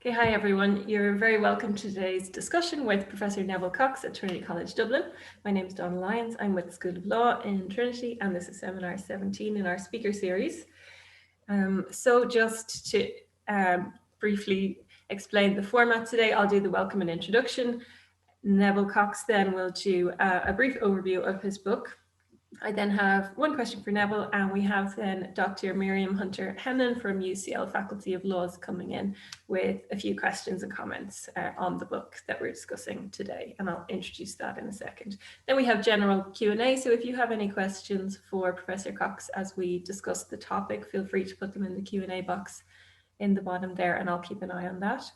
Okay, hi everyone. You're very welcome to today's discussion with Professor Neville Cox at Trinity College Dublin. My name is Donna Lyons. I'm with the School of Law in Trinity, and this is seminar 17 in our speaker series. So just to briefly explain the format today, I'll do the welcome and introduction. Neville Cox then will do a brief overview of his book. I then have one question for Neville, and we have then Dr. Myriam Hunter-Henin from UCL Faculty of Laws coming in with a few questions and comments on the book that we're discussing today, and I'll introduce that in a second. Then we have general Q&A, so if you have any questions for Professor Cox as we discuss the topic, feel free to put them in the Q&A box in the bottom there, and I'll keep an eye on that.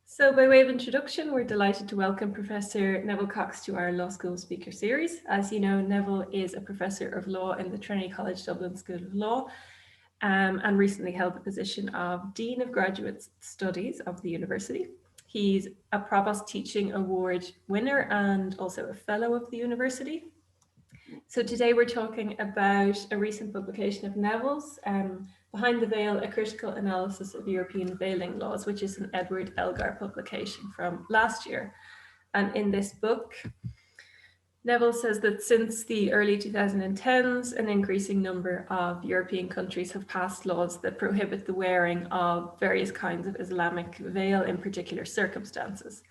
So by way of introduction, we're delighted to welcome Professor Neville Cox to our Law School Speaker Series. As you know, Neville is a Professor of Law in the Trinity College Dublin School of Law and recently held the position of Dean of Graduate Studies of the University. He's a Provost Teaching Award winner and also a Fellow of the University. So today we're talking about a recent publication of Neville's, Behind the Veil, a critical analysis of European veiling laws, which is an Edward Elgar publication from last year. And in this book, Neville says that since the early 2010s, an increasing number of European countries have passed laws that prohibit the wearing of various kinds of Islamic veil in particular circumstances.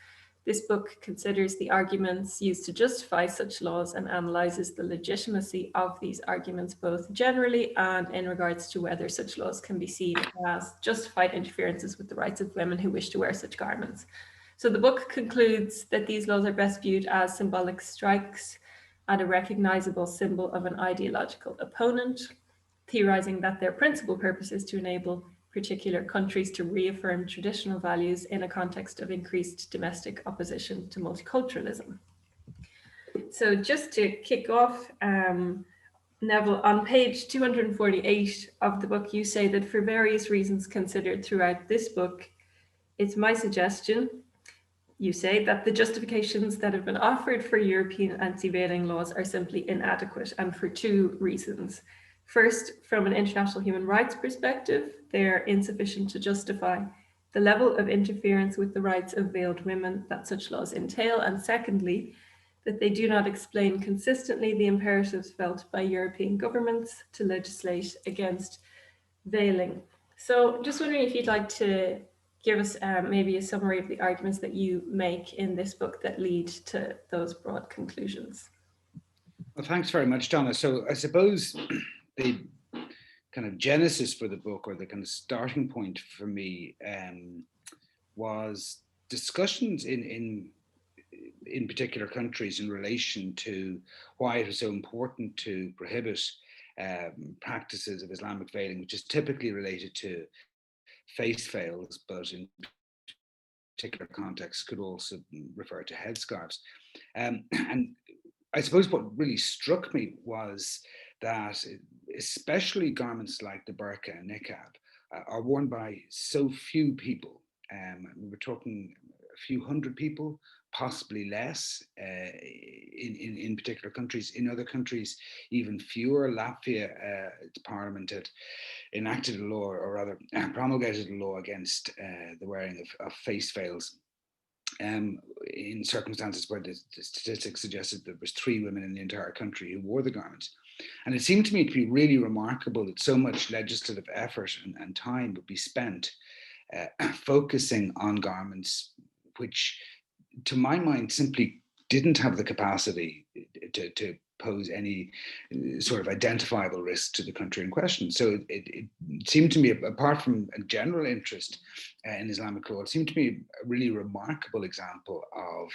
This book considers the arguments used to justify such laws and analyses the legitimacy of these arguments, both generally and in regards to whether such laws can be seen as justified interferences with the rights of women who wish to wear such garments. So the book concludes that these laws are best viewed as symbolic strikes at a recognizable symbol of an ideological opponent, theorizing that their principal purpose is to enable particular countries to reaffirm traditional values in a context of increased domestic opposition to multiculturalism. So just to kick off, Neville, on page 248 of the book, you say that for various reasons considered throughout this book, it's my suggestion, you say, that the justifications that have been offered for European anti-veiling laws are simply inadequate, and for two reasons. First, from an international human rights perspective, they are insufficient to justify the level of interference with the rights of veiled women that such laws entail. And secondly, that they do not explain consistently the imperatives felt by European governments to legislate against veiling. So just wondering if you'd like to give us maybe a summary of the arguments that you make in this book that lead to those broad conclusions. Well, thanks very much, Donna. So I suppose the kind of genesis for the book, or the kind of starting point for me, was discussions in particular countries in relation to why it was so important to prohibit practices of Islamic veiling, which is typically related to face veils, but in particular contexts could also refer to headscarves. And I suppose what really struck me was that especially garments like the burqa and niqab are worn by so few people. We were talking a few hundred people, possibly less in particular countries. In other countries, even fewer. Latvia, its parliament had enacted a law, or rather promulgated a law against the wearing of face veils. In circumstances where the statistics suggested there was 3 women in the entire country who wore the garments. And it seemed to me to be really remarkable that so much legislative effort and time would be spent focusing on garments which, to my mind, simply didn't have the capacity to pose any sort of identifiable risk to the country in question. So it seemed to me, apart from a general interest in Islamic law, it seemed to me a really remarkable example of,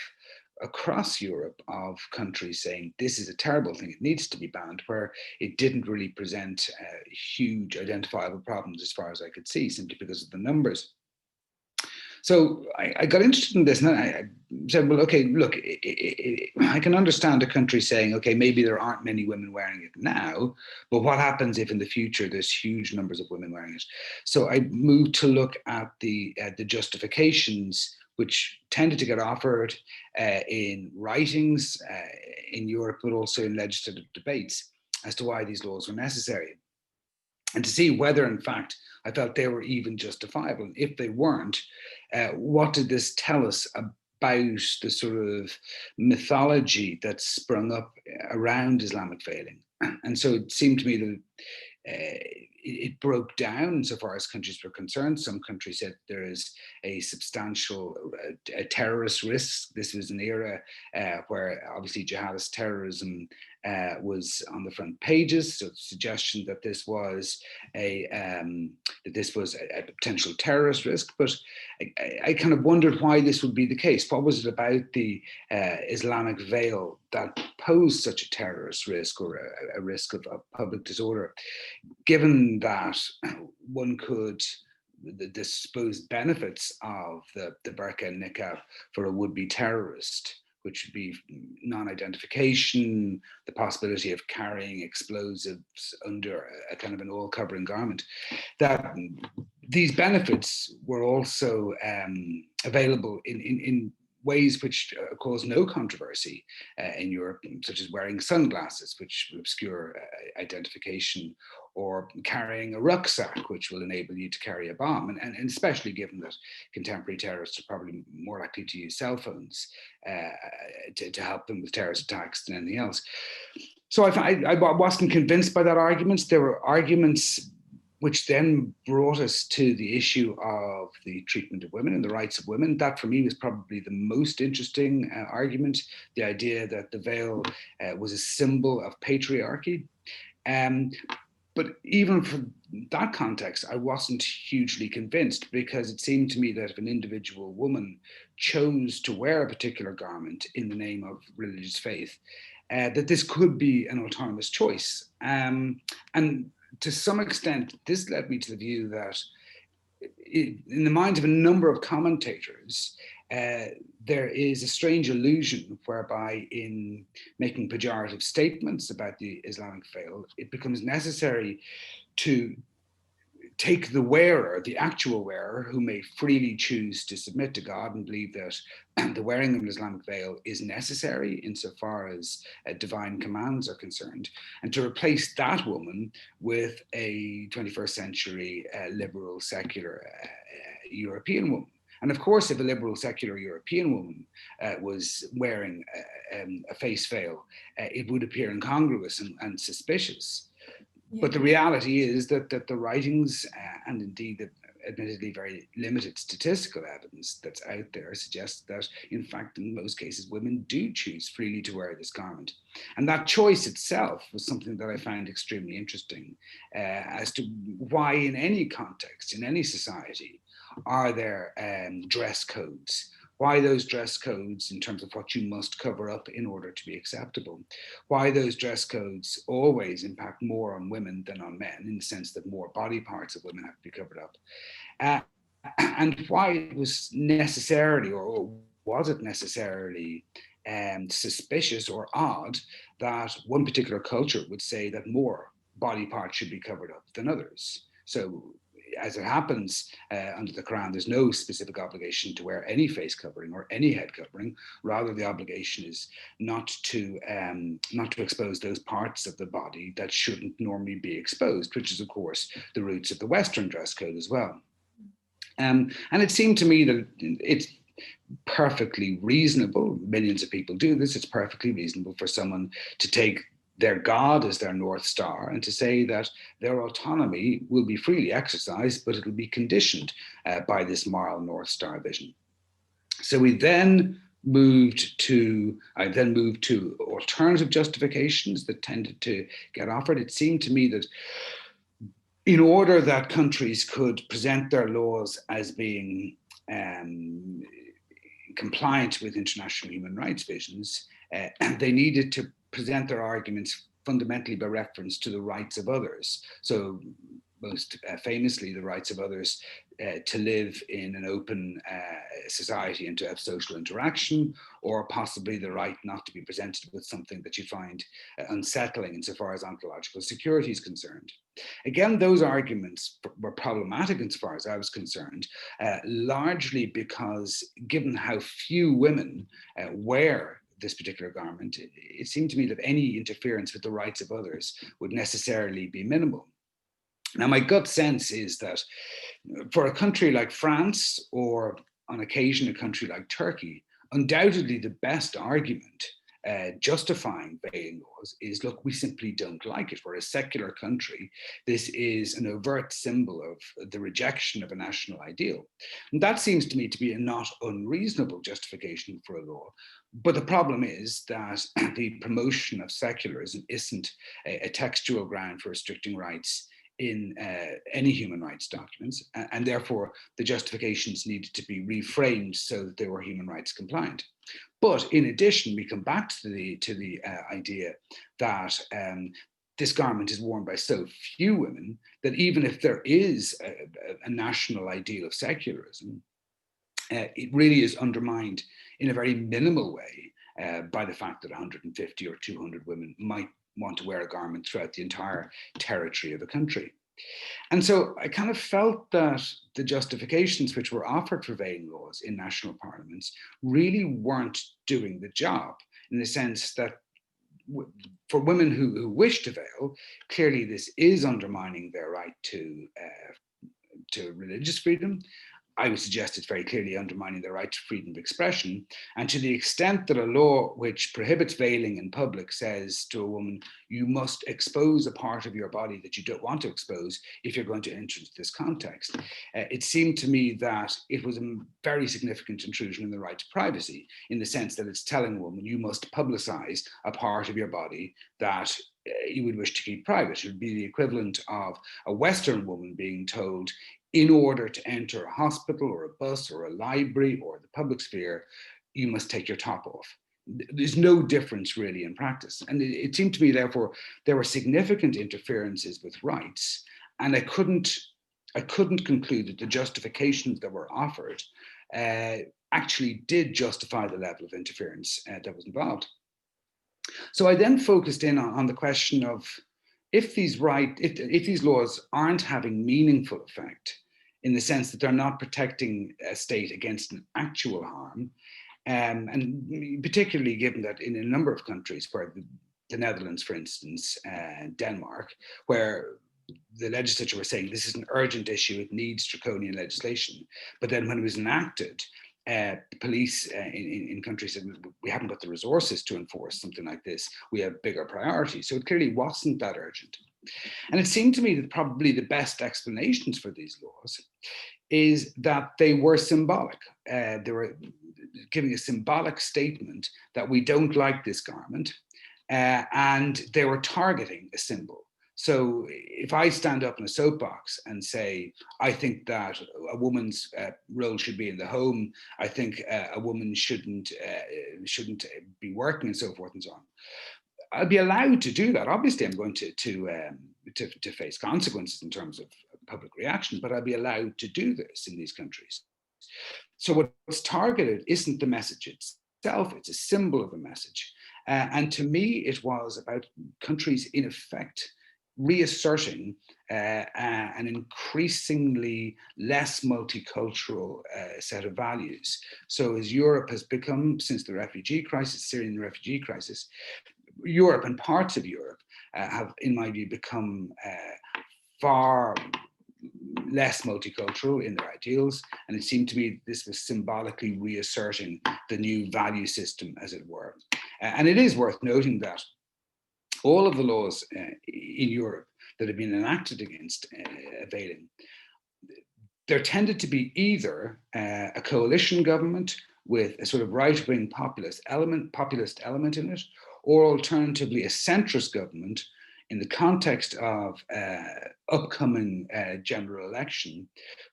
across Europe, of countries saying this is a terrible thing, it needs to be banned, where it didn't really present huge identifiable problems as far as I could see, simply because of the numbers. So I got interested in this, and I said, well, okay, look, I can understand a country saying, okay, maybe there aren't many women wearing it now, but what happens if in the future there's huge numbers of women wearing it? So I moved to look at the justifications which tended to get offered in writings in Europe, but also in legislative debates as to why these laws were necessary. and to see whether, in fact, I felt they were even justifiable. And if they weren't, what did this tell us about the sort of mythology that sprung up around Islamic veiling? And so it seemed to me that it broke down insofar as countries were concerned. Some countries said there is a substantial terrorist risk. This was an era where obviously jihadist terrorism was on the front pages. So the suggestion that this was a potential terrorist risk. But I kind of wondered why this would be the case. What was it about the Islamic veil that posed such a terrorist risk or a risk of public disorder, given that one could, the supposed benefits of the burqa and niqab for a would-be terrorist, which would be non-identification, the possibility of carrying explosives under a kind of an all-covering garment, that these benefits were also available in ways which cause no controversy in Europe, such as wearing sunglasses, which obscure identification, or carrying a rucksack, which will enable you to carry a bomb. And especially given that contemporary terrorists are probably more likely to use cell phones to help them with terrorist attacks than anything else. So I wasn't convinced by that argument. There were arguments which then brought us to the issue of the treatment of women and the rights of women. That for me was probably the most interesting argument, the idea that the veil was a symbol of patriarchy. But even from that context, I wasn't hugely convinced, because it seemed to me that if an individual woman chose to wear a particular garment in the name of religious faith, that this could be an autonomous choice. And to some extent, this led me to the view that in the minds of a number of commentators, there is a strange illusion whereby in making pejorative statements about the Islamic veil, it becomes necessary to take the wearer, the actual wearer, who may freely choose to submit to God and believe that the wearing of an Islamic veil is necessary insofar as divine commands are concerned, and to replace that woman with a 21st century liberal, secular European woman. And of course, if a liberal, secular European woman was wearing a face veil, it would appear incongruous and suspicious. Yeah. But the reality is that the writings and indeed the admittedly very limited statistical evidence that's out there suggests that, in fact, in most cases, women do choose freely to wear this garment. And that choice itself was something that I found extremely interesting as to why in any context, in any society, are there dress codes? Why those dress codes in terms of what you must cover up in order to be acceptable? Why those dress codes always impact more on women than on men, in the sense that more body parts of women have to be covered up? And why it was necessarily, or was it necessarily suspicious or odd that one particular culture would say that more body parts should be covered up than others? So, as it happens, under the Quran, there's no specific obligation to wear any face covering or any head covering. Rather, the obligation is not to expose those parts of the body that shouldn't normally be exposed, which is, of course, the roots of the Western dress code as well. And it seemed to me that it's perfectly reasonable. Millions of people do this. It's perfectly reasonable for someone to take their God as their North Star and to say that their autonomy will be freely exercised, but it'll be conditioned by this moral North Star vision. So I then moved to alternative justifications that tended to get offered. It seemed to me that in order that countries could present their laws as being compliant with international human rights visions, they needed to present their arguments fundamentally by reference to the rights of others. So most famously, the rights of others to live in an open society and to have social interaction, or possibly the right not to be presented with something that you find unsettling insofar as ontological security is concerned. Again, those arguments were problematic insofar as I was concerned, largely because given how few women wear this particular garment, it seemed to me that any interference with the rights of others would necessarily be minimal. Now, my gut sense is that for a country like France, or on occasion a country like Turkey, undoubtedly the best argument justifying veiling laws is, look, we simply don't like it. We're a secular country. This is an overt symbol of the rejection of a national ideal. And that seems to me to be a not unreasonable justification for a law. But the problem is that the promotion of secularism isn't a textual ground for restricting rights in any human rights documents, and therefore the justifications needed to be reframed so that they were human rights compliant. But in addition, we come back to the idea that this garment is worn by so few women that even if there is a national ideal of secularism, it really is undermined in a very minimal way by the fact that 150 or 200 women might want to wear a garment throughout the entire territory of a country. And so I kind of felt that the justifications which were offered for veiling laws in national parliaments really weren't doing the job, in the sense that for women who wish to veil, clearly this is undermining their right to religious freedom. I would suggest it's very clearly undermining their right to freedom of expression. And to the extent that a law which prohibits veiling in public says to a woman, you must expose a part of your body that you don't want to expose if you're going to enter into this context, it seemed to me that it was a very significant intrusion in the right to privacy, in the sense that it's telling a woman, you must publicize a part of your body that you would wish to keep private. It would be the equivalent of a Western woman being told, in order to enter a hospital or a bus or a library or the public sphere, you must take your top off. There's no difference really in practice. And it seemed to me, therefore, there were significant interferences with rights, and I couldn't conclude that the justifications that were offered actually did justify the level of interference that was involved. So I then focused in on the question of, if these laws aren't having meaningful effect, in the sense that they're not protecting a state against an actual harm, and particularly given that in a number of countries, where the Netherlands, for instance, Denmark, where the legislature was saying this is an urgent issue, it needs draconian legislation, but then when it was enacted, police in countries said, we haven't got the resources to enforce something like this, we have bigger priorities. So it clearly wasn't that urgent. And it seemed to me that probably the best explanations for these laws is that they were symbolic. They were giving a symbolic statement that we don't like this garment, and they were targeting a symbol. So if I stand up in a soapbox and say, I think that a woman's role should be in the home, I think a woman shouldn't be working, and so forth and so on, I'll be allowed to do that. Obviously, I'm going to face consequences in terms of public reaction, but I'll be allowed to do this in these countries. So what's targeted isn't the message itself, it's a symbol of a message. And to me, it was about countries, in effect, reasserting an increasingly less multicultural set of values. So as Europe has become, since the refugee crisis, Syrian refugee crisis, Europe and parts of Europe have, in my view, become far less multicultural in their ideals, and it seemed to me this was symbolically reasserting the new value system, as it were. And it is worth noting that all of the laws in Europe that have been enacted against veiling, there tended to be either a coalition government with a sort of right-wing populist element in it, or alternatively a centrist government in the context of upcoming general election,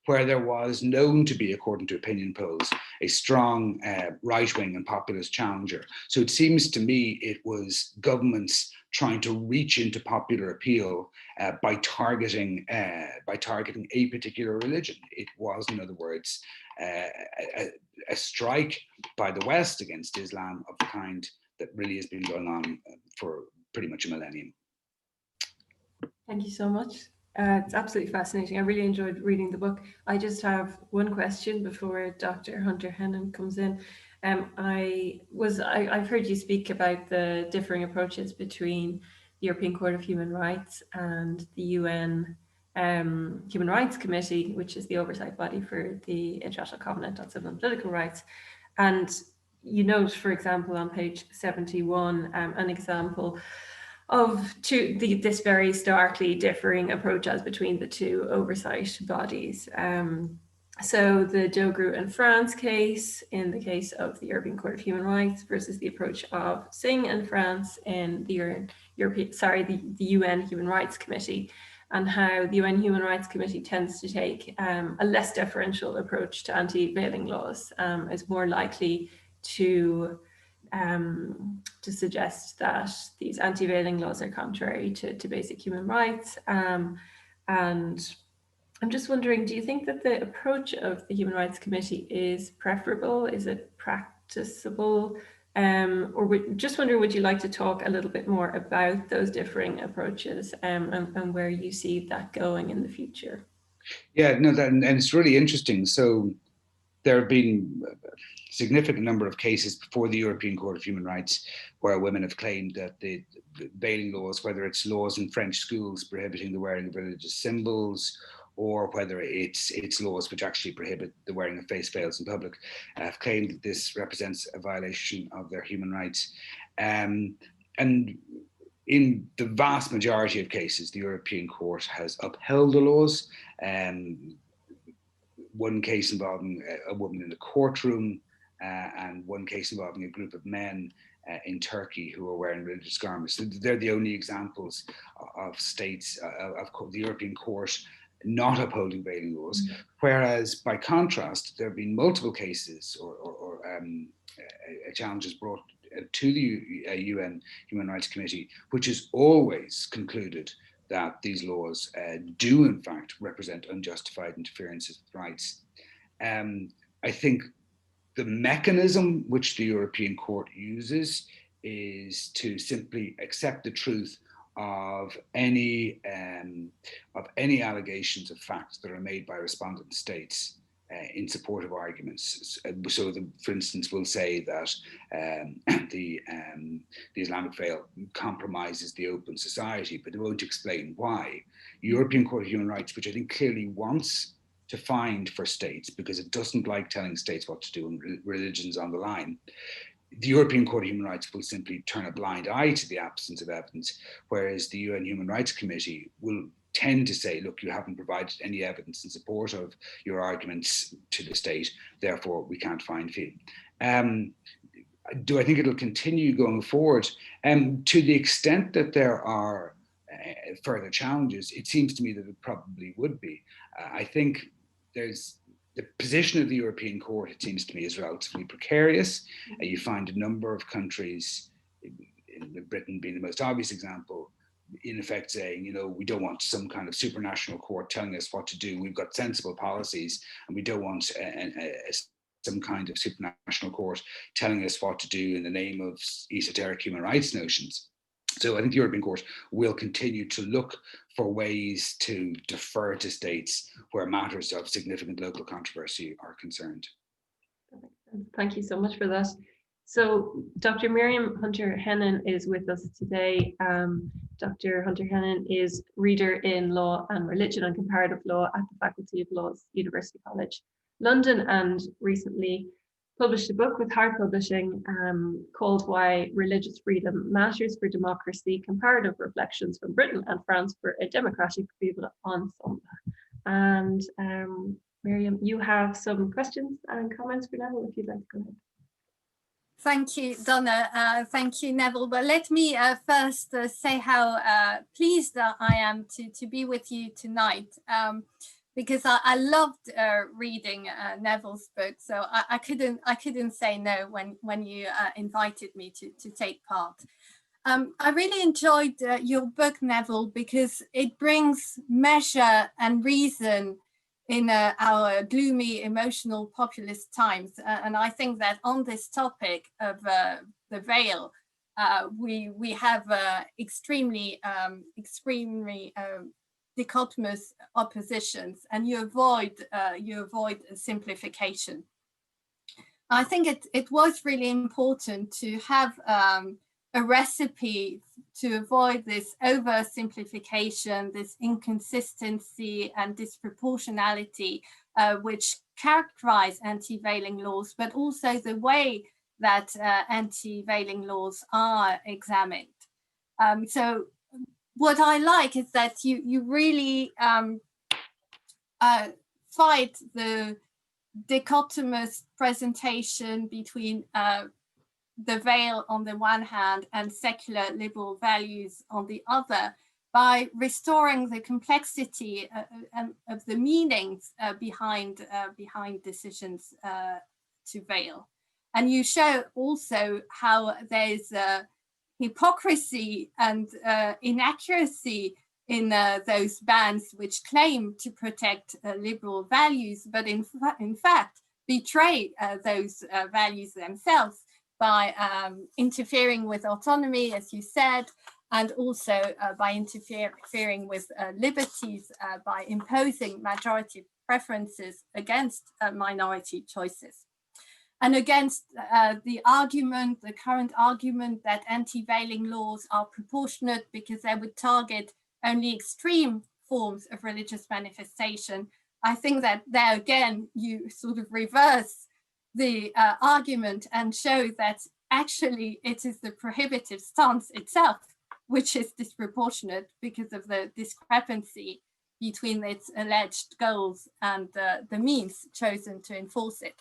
where there was known to be, according to opinion polls, a strong right-wing and populist challenger. So it seems to me it was governments trying to reach into popular appeal by targeting a particular religion. It was, in other words, a strike by the West against Islam of the kind that really has been going on for pretty much a millennium. Thank you so much. It's absolutely fascinating. I really enjoyed reading the book. I just have one question before Dr. Hunter-Henin comes in. I've heard you speak about the differing approaches between the European Court of Human Rights and the UN Human Rights Committee, which is the oversight body for the International Covenant on Civil and Political Rights. And you note, for example, on page 71, an example of this very starkly differing approaches between the two oversight bodies. So the Dogru and France case, in the case of the European Court of Human Rights, versus the approach of Singh and France in the UN Human Rights Committee, and how the UN Human Rights Committee tends to take a less deferential approach to anti-veiling laws, is more likely to suggest that these anti-veiling laws are contrary to basic human rights. And I'm just wondering, do you think that the approach of the Human Rights Committee is preferable? Is it practicable? Or just wondering, would you like to talk a little bit more about those differing approaches and where you see that going in the future? Yeah, no, and it's really interesting. So there have been a significant number of cases before the European Court of Human Rights where women have claimed that the veiling laws, whether it's laws in French schools prohibiting the wearing of religious symbols, or whether it's laws which actually prohibit the wearing of face veils in public, have claimed that this represents a violation of their human rights. And in the vast majority of cases, the European Court has upheld the laws. One case involving a woman in a courtroom, and one case involving a group of men in Turkey who are wearing religious garments. They're the only examples of states, of the European Court not upholding veiling laws. Mm-hmm. Whereas, by contrast, there have been multiple cases or challenges brought to the UN Human Rights Committee, which has always concluded that these laws do in fact represent unjustified interferences with rights. I think the mechanism which the European Court uses is to simply accept the truth of any allegations of facts that are made by respondent states in support of arguments. So, for instance, we'll say that the Islamic veil compromises the open society, but they won't explain why. European Court of Human Rights, which I think clearly wants to find for states, because it doesn't like telling states what to do when religion's on the line, the European Court of Human Rights will simply turn a blind eye to the absence of evidence, whereas the UN Human Rights Committee will tend to say, look, you haven't provided any evidence in support of your arguments to the state, therefore we can't find you. Do I think it'll continue going forward? To the extent that there are further challenges, it seems to me that it probably would be. I think there's the position of the European Court, it seems to me, is relatively precarious. You find a number of countries, in Britain being the most obvious example, in effect saying, you know, we don't want some kind of supranational court telling us what to do. We've got sensible policies, and we don't want some kind of supranational court telling us what to do in the name of esoteric human rights notions. So I think the European Court will continue to look for ways to defer to states where matters of significant local controversy are concerned. Thank you so much for that. So Dr. Myriam Hunter-Henin is with us today. Dr. Hunter-Henin is Reader in Law and Religion and Comparative Law at the Faculty of Laws, University College London, and recently published a book with Hart Publishing called Why Religious Freedom Matters for Democracy, Comparative Reflections from Britain and France for a Democratic People Ensemble. And Myriam, you have some questions and comments for Neville, if you'd like to go ahead. Thank you, Donna. Thank you, Neville. But let me first say how pleased I am to be with you tonight. Because I loved reading Neville's book, so I couldn't say no when you invited me to take part. I really enjoyed your book, Neville, because it brings measure and reason in our gloomy, emotional, populist times, and I think that on this topic of the veil, we have extremely dichotomous oppositions, and you avoid simplification. I think it was really important to have a a recipe to avoid this oversimplification, this inconsistency and disproportionality which characterize anti-veiling laws, but also the way that anti-veiling laws are examined. So what I like is that you really fight the dichotomous presentation between the veil on the one hand and secular liberal values on the other, by restoring the complexity of the meanings behind decisions to veil. And you show also how there's hypocrisy and inaccuracy in those bans which claim to protect liberal values, but in fact betray those values themselves by interfering with autonomy, as you said, and also by interfering with liberties by imposing majority preferences against minority choices. And against the argument, the current argument that anti-veiling laws are proportionate because they would target only extreme forms of religious manifestation, I think that there again, you sort of reverse the argument and show that actually it is the prohibitive stance itself which is disproportionate because of the discrepancy between its alleged goals and the means chosen to enforce it.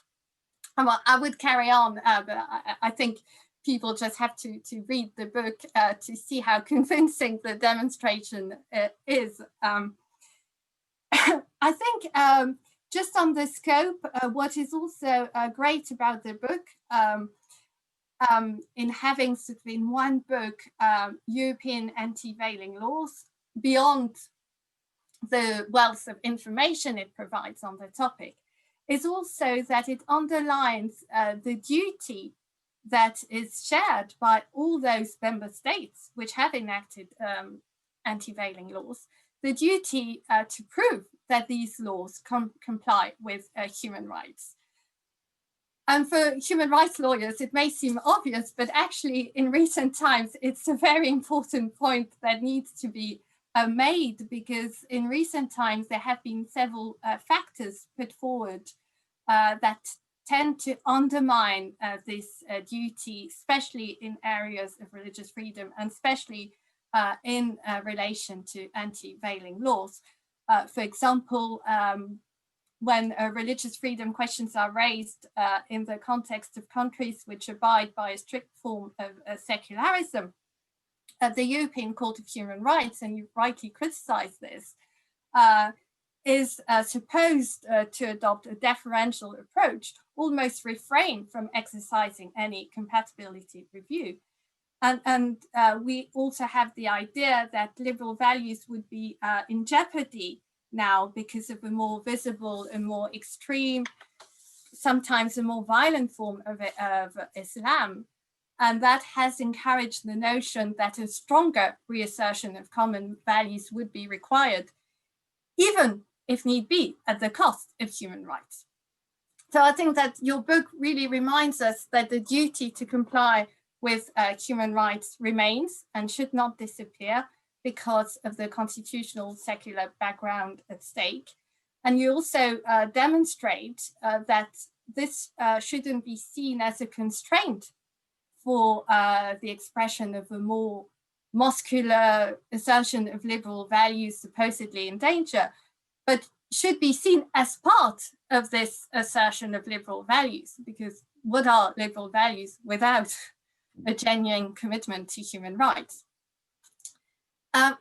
Well, I would carry on, but I think people just have to read the book to see how convincing the demonstration is. I think just on the scope, what is also great about the book in having sort of in one book European anti-veiling laws, beyond the wealth of information it provides on the topic, is also that it underlines the duty that is shared by all those member states which have enacted anti-veiling laws, the duty to prove that these laws comply with human rights. And for human rights lawyers, it may seem obvious, but actually in recent times, it's a very important point that needs to be made, because in recent times, there have been several factors put forward that tend to undermine this duty, especially in areas of religious freedom, and especially in relation to anti-veiling laws. For example, when religious freedom questions are raised in the context of countries which abide by a strict form of secularism, the European Court of Human Rights, and you rightly criticize this, is supposed to adopt a deferential approach, almost refrain from exercising any compatibility review. And we also have the idea that liberal values would be in jeopardy now because of a more visible and more extreme, sometimes a more violent form of Islam. And that has encouraged the notion that a stronger reassertion of common values would be required, even if need be, at the cost of human rights. So I think that your book really reminds us that the duty to comply with human rights remains and should not disappear because of the constitutional secular background at stake. And you also demonstrate that this shouldn't be seen as a constraint for the expression of a more muscular assertion of liberal values supposedly in danger, but should be seen as part of this assertion of liberal values, because what are liberal values without a genuine commitment to human rights?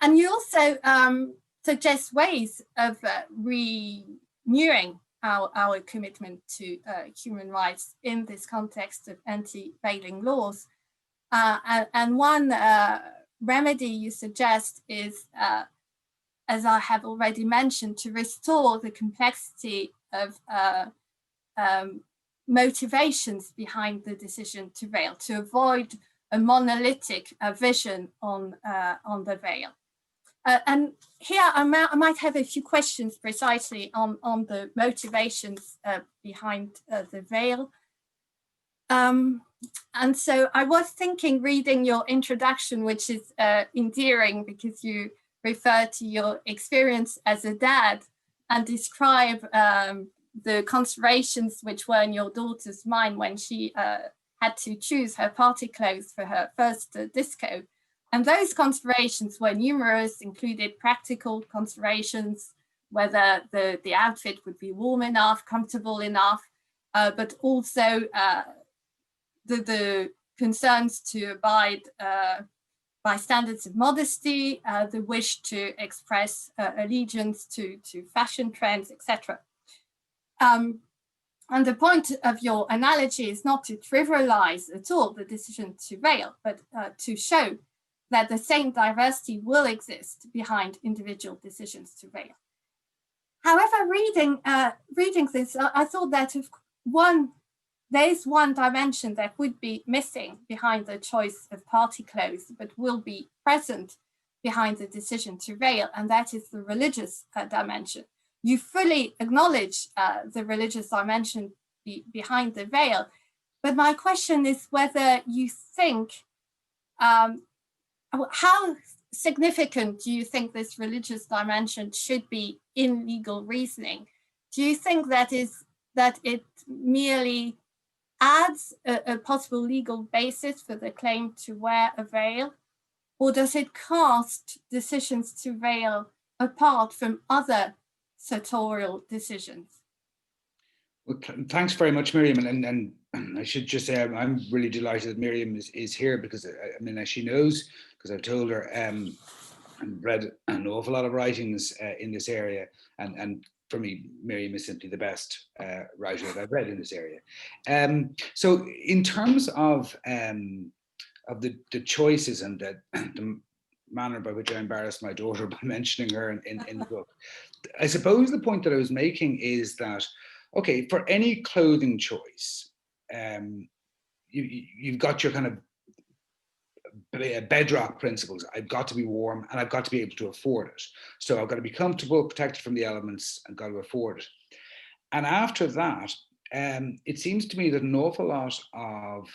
And you also suggest ways of renewing our commitment to human rights in this context of anti-veiling laws. And one remedy you suggest is, as I have already mentioned, to restore the complexity of motivations behind the decision to veil, to avoid a monolithic vision on the veil. And here I might have a few questions precisely on the motivations behind the veil. And so I was thinking, reading your introduction, which is endearing because you refer to your experience as a dad and describe the considerations which were in your daughter's mind when she had to choose her party clothes for her first disco. And those considerations were numerous, included practical considerations, whether the outfit would be warm enough, comfortable enough, but also the concerns to abide by standards of modesty, the wish to express allegiance to fashion trends, etc. And the point of your analogy is not to trivialize at all the decision to veil, but to show that the same diversity will exist behind individual decisions to veil. However, reading this, I thought that there is one dimension that would be missing behind the choice of party clothes, but will be present behind the decision to veil, and that is the religious dimension. You fully acknowledge the religious dimension behind the veil, but my question is whether you think, how significant do you think this religious dimension should be in legal reasoning? Do you think that it merely adds a possible legal basis for the claim to wear a veil, or does it cast decisions to veil apart from other sartorial decisions? Well, thanks very much, Myriam. And I should just say I'm really delighted that Myriam is here, because I mean, as she knows, because I've told her, and read an awful lot of writings in this area, and for me, Myriam is simply the best writer that I've read in this area. So in terms of the choices and the manner by which I embarrassed my daughter by mentioning her in the book, I suppose the point that I was making is that, okay, for any clothing choice, you've got your kind of bedrock principles. I've got to be warm and I've got to be able to afford it. So I've got to be comfortable, protected from the elements, and got to afford it. And after that, it seems to me that an awful lot of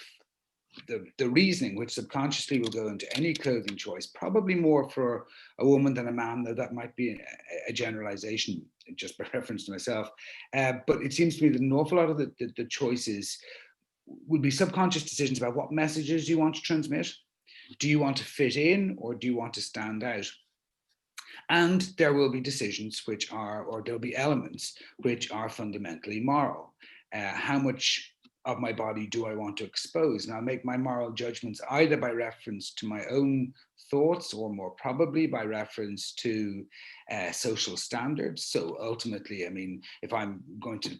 the reasoning, which subconsciously will go into any clothing choice, probably more for a woman than a man, though that might be a generalization just by reference to myself. But it seems to me that an awful lot of the choices would be subconscious decisions about what messages you want to transmit. Do you want to fit in, or do you want to stand out? And there will be decisions which are, or there'll be elements which are fundamentally moral. How much of my body do I want to expose? And I'll make my moral judgments either by reference to my own thoughts, or more probably by reference to social standards. So ultimately, I mean, if I'm going to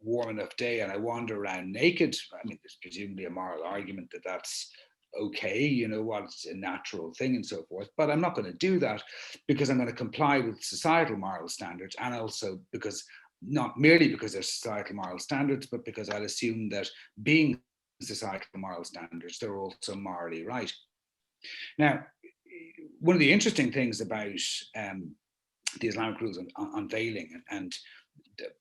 warm enough day and I wander around naked, I mean, there's presumably a moral argument that that's okay, you know what, it's a natural thing and so forth, but I'm not going to do that because I'm going to comply with societal moral standards, and also because, not merely because they're societal moral standards, but because I'll assume that being societal moral standards, they're also morally right. Now, one of the interesting things about the Islamic rules on veiling,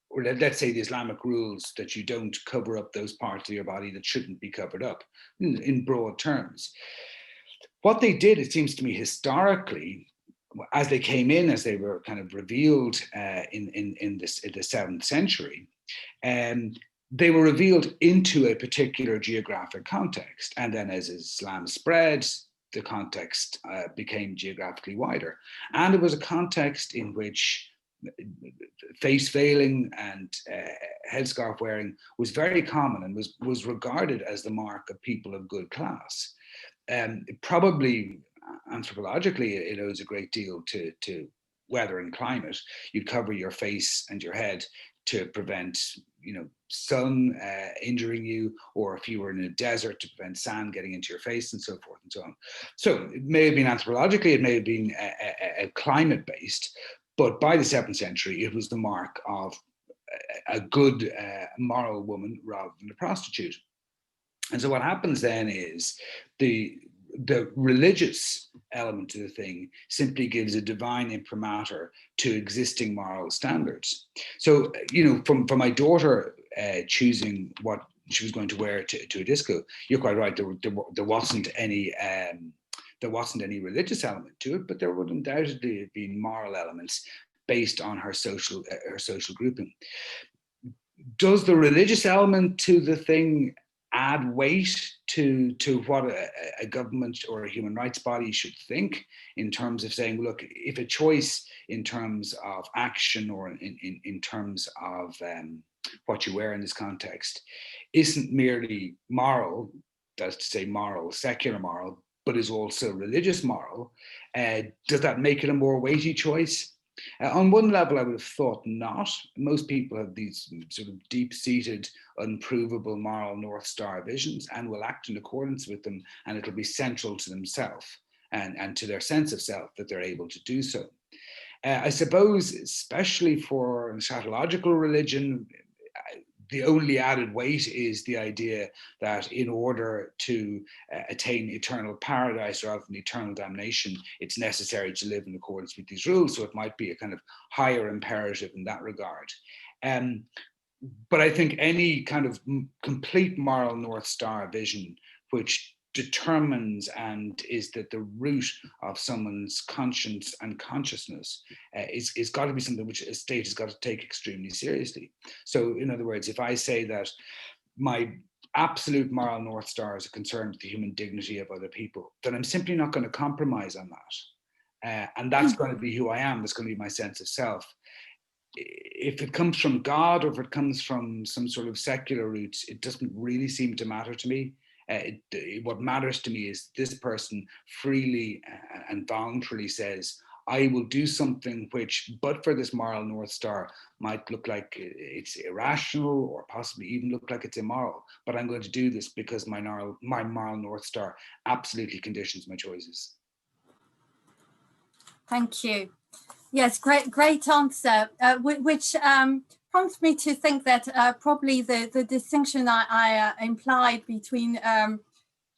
or let's say the Islamic rules that you don't cover up those parts of your body that shouldn't be covered up, in broad terms. What they did, it seems to me, historically, as they came in, as they were kind of revealed in the 7th century, they were revealed into a particular geographic context. And then as Islam spread, the context became geographically wider. And it was a context in which face veiling and headscarf wearing was very common, and was regarded as the mark of people of good class. Probably anthropologically, it owes a great deal to weather and climate. You'd cover your face and your head to prevent, you know, sun injuring you, or if you were in a desert, to prevent sand getting into your face, and so forth and so on. So it may have been anthropologically, it may have been a climate based, but by the 7th century, it was the mark of a good moral woman rather than a prostitute. And so what happens then is the religious element to the thing simply gives a divine imprimatur to existing moral standards. So, you know, for my daughter choosing what she was going to wear to a disco. You're quite right. There wasn't any religious element to it, but there would undoubtedly have been moral elements based on her social grouping. Does the religious element to the thing add weight to what a government or a human rights body should think in terms of saying, look, if a choice in terms of action or in terms of what you wear in this context isn't merely moral, that's to say moral, secular moral, but is also religious moral, does that make it a more weighty choice? On one level, I would have thought not. Most people have these sort of deep-seated, unprovable moral North Star visions and will act in accordance with them, and it'll be central to themselves and to their sense of self that they're able to do so. I suppose, especially for eschatological religion, the only added weight is the idea that in order to attain eternal paradise rather than eternal damnation, it's necessary to live in accordance with these rules. So it might be a kind of higher imperative in that regard. But I think any kind of complete moral North Star vision, which determines and is that the root of someone's conscience and consciousness is got to be something which a state has got to take extremely seriously. So in other words, if I say that my absolute moral North Stars are concerned with the human dignity of other people, then I'm simply not going to compromise on that. And that's going to be who I am. That's going to be my sense of self. If it comes from God or if it comes from some sort of secular roots, it doesn't really seem to matter to me. What matters to me is this person freely and voluntarily says, I will do something which, but for this moral North Star, might look like it's irrational or possibly even look like it's immoral. But I'm going to do this because my moral North Star absolutely conditions my choices. Thank you. Yes, great answer, which prompts me to think that probably the distinction I implied between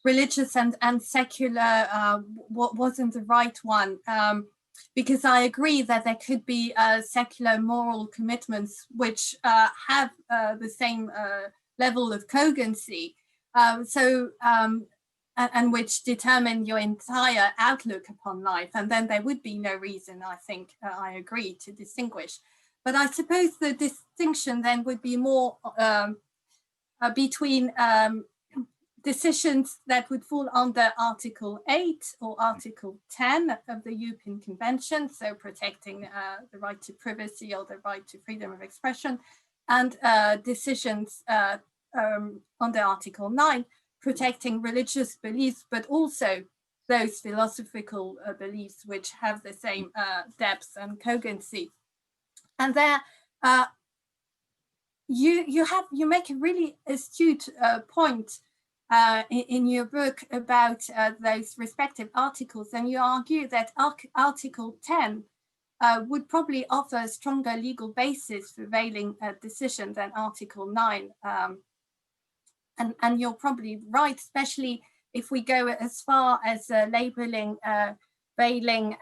religious and secular wasn't the right one, because I agree that there could be secular moral commitments which have the same level of cogency, and which determine your entire outlook upon life. And then there would be no reason, I think, I agree, to distinguish. But I suppose the distinction then would be more between decisions that would fall under Article 8 or Article 10 of the European Convention, so protecting the right to privacy or the right to freedom of expression, and decisions under Article 9, protecting religious beliefs, but also those philosophical beliefs which have the same depth and cogency. And there, you make a really astute point in your book about those respective articles, and you argue that Article 10 would probably offer a stronger legal basis for veiling a decision than Article 9. And you're probably right, especially if we go as far as labeling veiling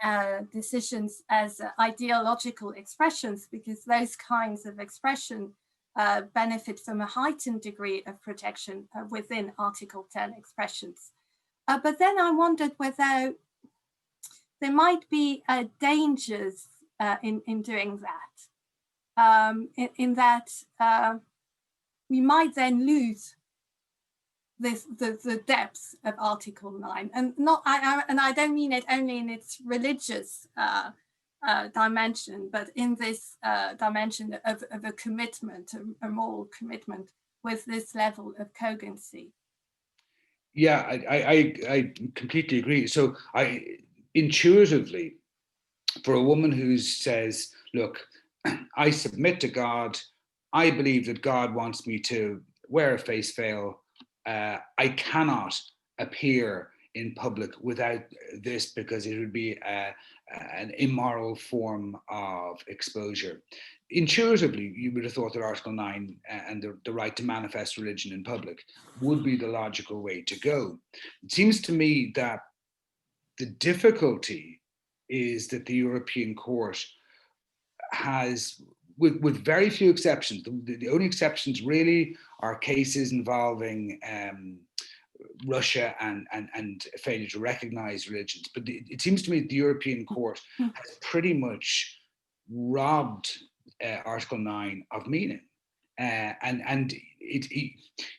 decisions as ideological expressions, because those kinds of expression benefit from a heightened degree of protection within Article 10 expressions. But then I wondered whether there might be dangers in doing that, in that we might then lose the depth of Article 9, and I don't mean it only in its religious dimension, but in this dimension of a commitment, a moral commitment with this level of cogency. Yeah, I completely agree. So intuitively, for a woman who says, look, I submit to God, I believe that God wants me to wear a face veil, I cannot appear in public without this because it would be an immoral form of exposure. Intuitively, you would have thought that Article 9 and the right to manifest religion in public would be the logical way to go. It seems to me that the difficulty is that the European Court has with very few exceptions. The only exceptions really are cases involving Russia and failure to recognize religions. But it seems to me the European Court has pretty much robbed Article 9 of meaning. And it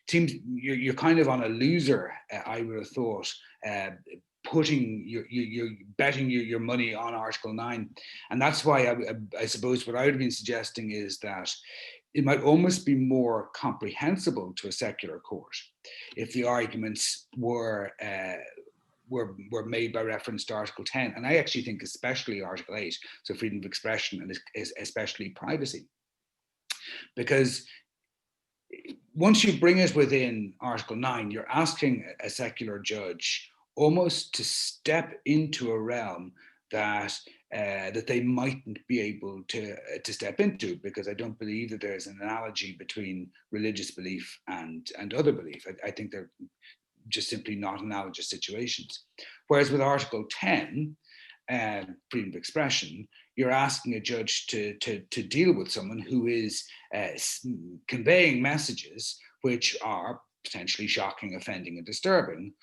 seems you're kind of on a loser, I would have thought, putting you're betting your money on Article 9. And that's why I suppose what I would have been suggesting is that it might almost be more comprehensible to a secular court if the arguments were made by reference to Article 10. And I actually think especially Article 8, so freedom of expression and especially privacy. Because once you bring it within Article 9, you're asking a secular judge almost to step into a realm that they mightn't be able to step into, because I don't believe that there's an analogy between religious belief and other belief. I think they're just simply not analogous situations. Whereas with Article 10, freedom of expression, you're asking a judge to deal with someone who is conveying messages which are potentially shocking, offending, and disturbing,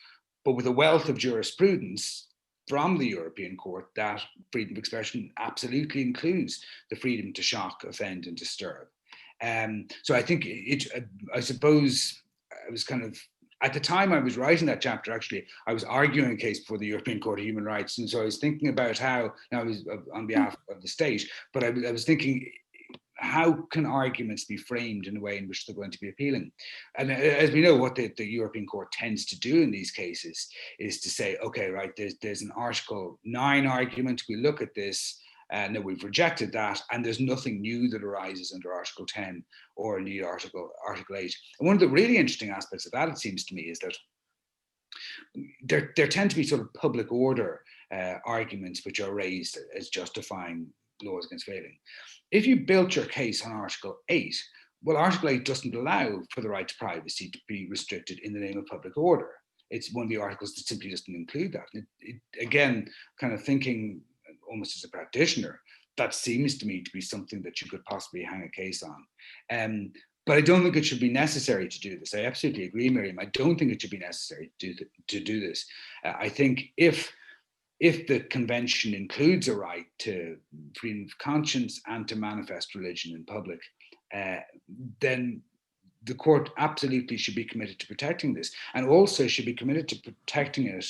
but with a wealth of jurisprudence from the European Court that freedom of expression absolutely includes the freedom to shock, offend, and disturb. So I think I suppose I was kind of, at the time I was writing that chapter, actually, I was arguing a case before the European Court of Human Rights. And so I was thinking about how, now I was on behalf of the state, but I was thinking, how can arguments be framed in a way in which they're going to be appealing? And as we know, what the European Court tends to do in these cases is to say, okay, right, there's an Article 9 argument, we look at this, no, we've rejected that, and there's nothing new that arises under Article 10 or indeed Article 8. And one of the really interesting aspects of that, it seems to me, is that there tend to be sort of public order arguments which are raised as justifying laws against failing. If you built your case on Article 8, well, Article 8 doesn't allow for the right to privacy to be restricted in the name of public order. It's one of the articles that simply doesn't include that. Again, kind of thinking almost as a practitioner, that seems to me to be something that you could possibly hang a case on. But I don't think it should be necessary to do this. I absolutely agree, Myriam. I don't think it should be necessary to do this. I think if the convention includes a right to freedom of conscience and to manifest religion in public, then the court absolutely should be committed to protecting this, and also should be committed to protecting it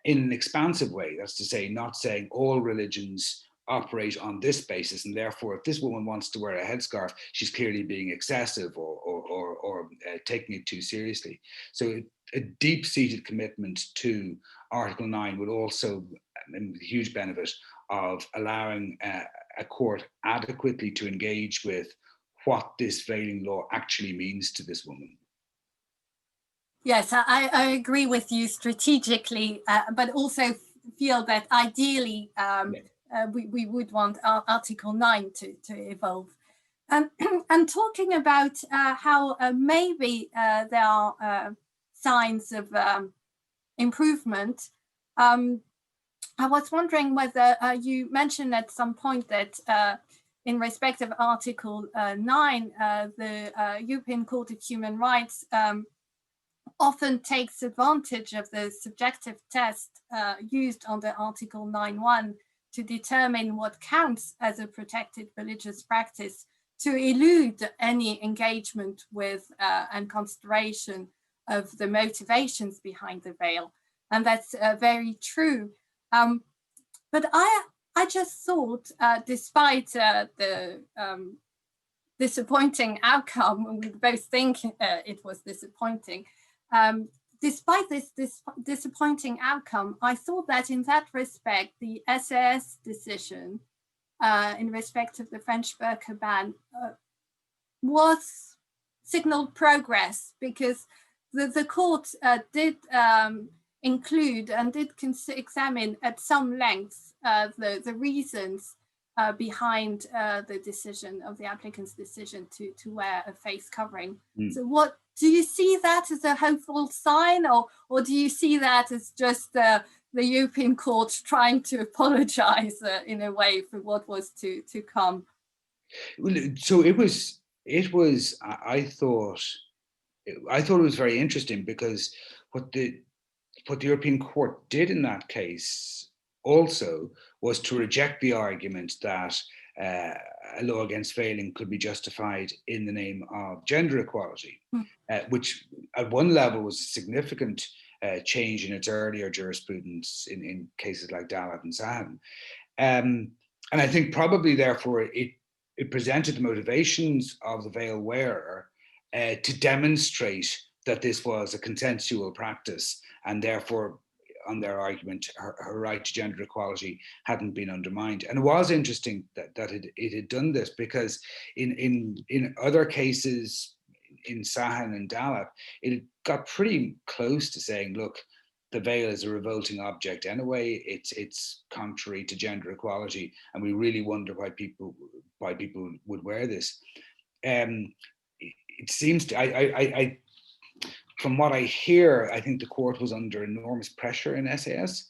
in an expansive way. That's to say, not saying all religions operate on this basis, and therefore if this woman wants to wear a headscarf, she's clearly being excessive or taking it too seriously. So a deep-seated commitment to Article 9 would also have a huge benefit of allowing a court adequately to engage with what this failing law actually means to this woman. Yes, I agree with you strategically, but also feel that ideally we would want Article 9 to evolve. And talking about how maybe there are signs of improvement, I was wondering whether you mentioned at some point that in respect of Article 9, the European Court of Human Rights often takes advantage of the subjective test used under Article 9.1 to determine what counts as a protected religious practice, to elude any engagement with and consideration of the motivations behind the veil. And that's very true. But I just thought, despite the disappointing outcome, we both think it was disappointing, despite this disappointing outcome, I thought that in that respect, the SAS decision in respect of the French burqa ban was signaled progress, because the court did include and did examine at some length the reasons behind the decision of the applicant's decision to wear a face covering. So what do you see that as a hopeful sign, or do you see that as just the European Court trying to apologize in a way for what was to come? So it was. I thought it was very interesting because what the European Court did in that case also was to reject the argument that a law against veiling could be justified in the name of gender equality, which at one level was a significant change in its earlier jurisprudence in cases like Dalat and Sahel. And I think probably therefore it presented the motivations of the veil wearer to demonstrate that this was a consensual practice, and therefore, on their argument, her right to gender equality hadn't been undermined. And it was interesting that it had done this, because in other cases, in Sahel and Dalat, it got pretty close to saying, look, the veil is a revolting object anyway. It's contrary to gender equality, and we really wonder why people would wear this. It seems to, I from what I hear, I think the court was under enormous pressure in SAS,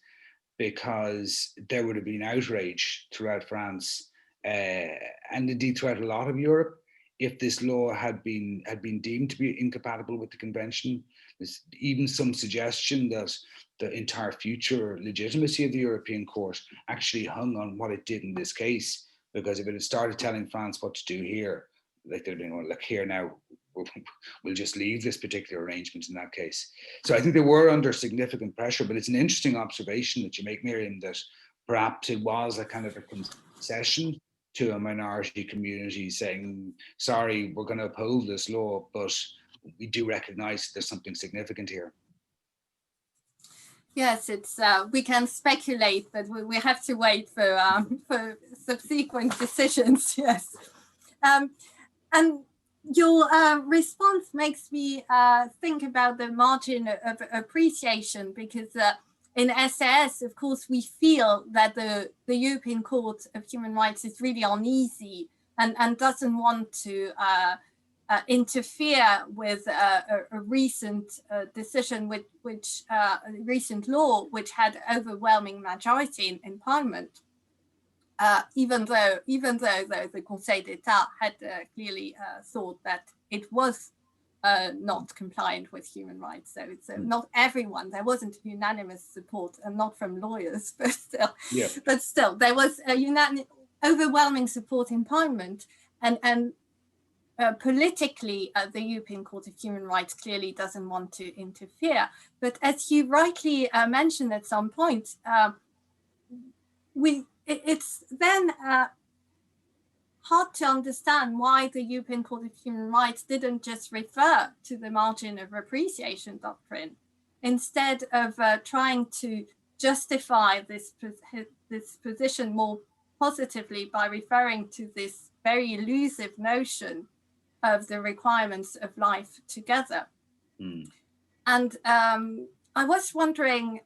because there would have been outrage throughout France and indeed throughout a lot of Europe if this law had been deemed to be incompatible with the convention. There's even some suggestion that the entire future legitimacy of the European Court actually hung on what it did in this case, because if it had started telling France what to do here, like they'd have been, well, look here now, we'll just leave this particular arrangement in that case. So I think they were under significant pressure, but it's an interesting observation that you make, Myriam, that perhaps it was a kind of a concession to a minority community saying, sorry, we're going to uphold this law, but we do recognize there's something significant here. Yes, it's we can speculate, but we have to wait for subsequent decisions. Yes, and your response makes me think about the margin of appreciation, because in SAS, of course, we feel that the European Court of Human Rights is really uneasy and doesn't want to interfere with a recent decision, which recent law, which had overwhelming majority in Parliament. Even though the Conseil d'État had clearly thought that it was not compliant with human rights. So it's not everyone, there wasn't unanimous support, and not from lawyers, but still there was a overwhelming support in Parliament, and politically the European Court of Human Rights clearly doesn't want to interfere. But as you rightly mentioned at some point, it's then hard to understand why the European Court of Human Rights didn't just refer to the margin of appreciation doctrine, instead of trying to justify this position more positively by referring to this very elusive notion of the requiremms of life together. And I was wondering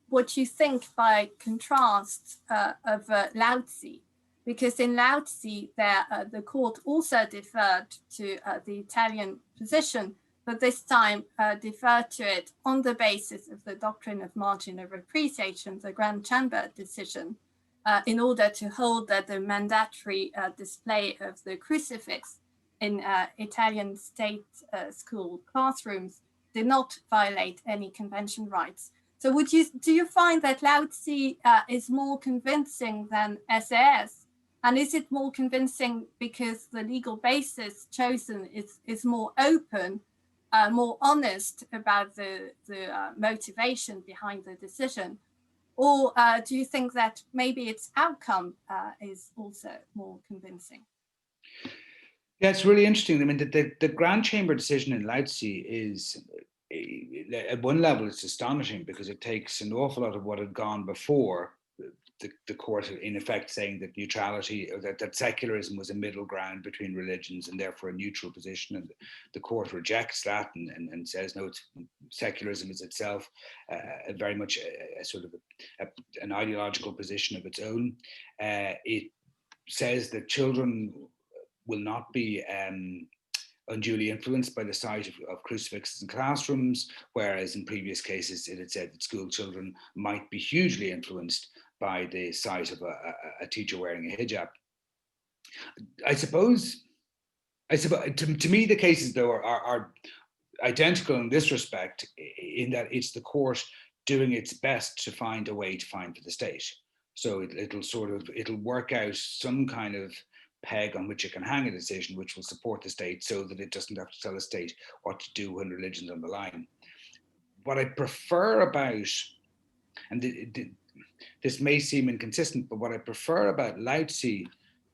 what you think, by contrast, of Lao Tzu, because in Lao Tzu, the court also deferred to the Italian position, but this time deferred to it on the basis of the doctrine of margin of appreciation, the Grand Chamber decision, in order to hold that the mandatory display of the crucifix in Italian state school classrooms did not violate any convention rights. So do you find that Lao Tzu is more convincing than SAS? And is it more convincing because the legal basis chosen is more open, more honest about the motivation behind the decision? Or do you think that maybe its outcome is also more convincing? Yeah, it's really interesting. I mean, the Grand Chamber decision in Lao Tzu is, at one level, it's astonishing, because it takes an awful lot of what had gone before, the court in effect saying that neutrality, or that secularism was a middle ground between religions and therefore a neutral position, and the court rejects that and says no, secularism is itself very much a sort of an ideological position of its own. It says that children will not be unduly influenced by the sight of crucifixes in classrooms, whereas in previous cases it had said that school children might be hugely influenced by the sight of a teacher wearing a hijab. I suppose to me, the cases though are identical in this respect, in that it's the court doing its best to find a way to fine for the state. So it'll work out some kind of peg on which it can hang a decision which will support the state, so that it doesn't have to tell the state what to do when religion's on the line. What I prefer about, and this may seem inconsistent, but what I prefer about Lautsi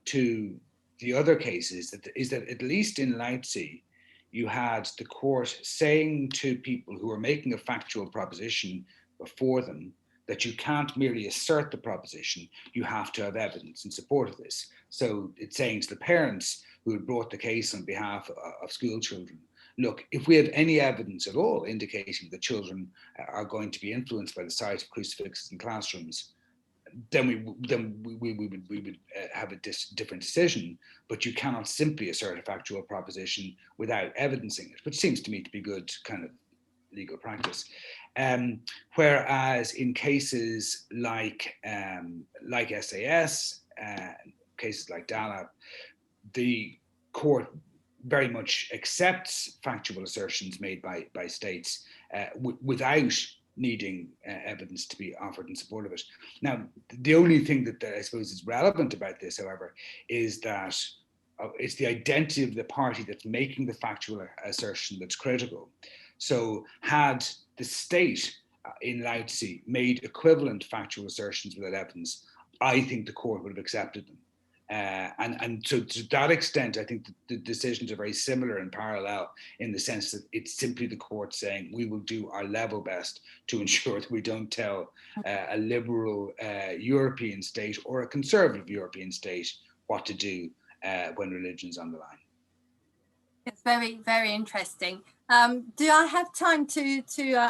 to the other cases is that at least in Lautsi, you had the court saying to people who are making a factual proposition before them that you can't merely assert the proposition, you have to have evidence in support of this. So it's saying to the parents who had brought the case on behalf of school children, look, if we have any evidence at all indicating that children are going to be influenced by the sight of crucifixes in classrooms, then we would have a different decision. But you cannot simply assert a factual proposition without evidencing it, which seems to me to be good kind of legal practice. Whereas in cases like SAS, cases like Dalab, the court very much accepts factual assertions made by states without needing evidence to be offered in support of it. Now, the only thing that I suppose is relevant about this, however, is that it's the identity of the party that's making the factual assertion that's critical. So had the state in Lautsi made equivalent factual assertions without evidence, I think the court would have accepted them. And so to that extent, I think the decisions are very similar and parallel, in the sense that it's simply the court saying we will do our level best to ensure that we don't tell a liberal European state or a conservative European state what to do when religion's on the line. It's very, very interesting. Do I have time to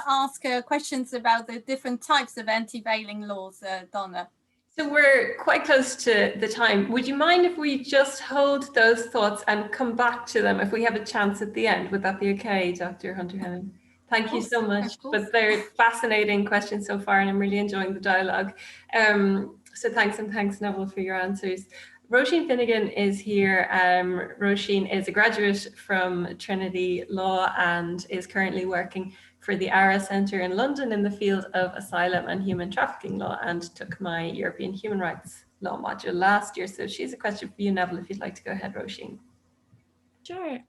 ask questions about the different types of anti-veiling laws, Donna? So we're quite close to the time. Would you mind if we just hold those thoughts and come back to them if we have a chance at the end? Would that be okay, Dr. Hunter-Henin? Thank you so much. But they're fascinating questions so far, and I'm really enjoying the dialogue. So thanks, and thanks, Neville, for your answers. Roisin Finnegan is here. Roisin is a graduate from Trinity Law and is currently working for the ARA Centre in London in the field of asylum and human trafficking law, and took my European human rights law module last year. So she's a question for you, Neville, if you'd like to go ahead, Roisin. Sure.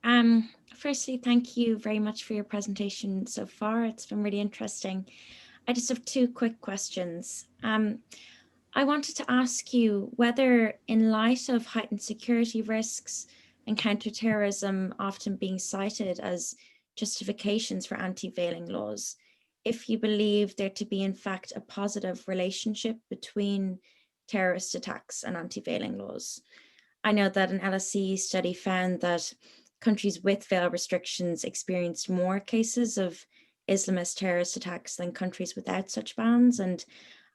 Firstly, thank you very much for your presentation so far. It's been really interesting. I just have two quick questions. I wanted to ask you whether, in light of heightened security risks and counterterrorism often being cited as justifications for anti-veiling laws, if you believe there to be in fact a positive relationship between terrorist attacks and anti-veiling laws. I know that an LSE study found that countries with veil restrictions experienced more cases of Islamist terrorist attacks than countries without such bans, and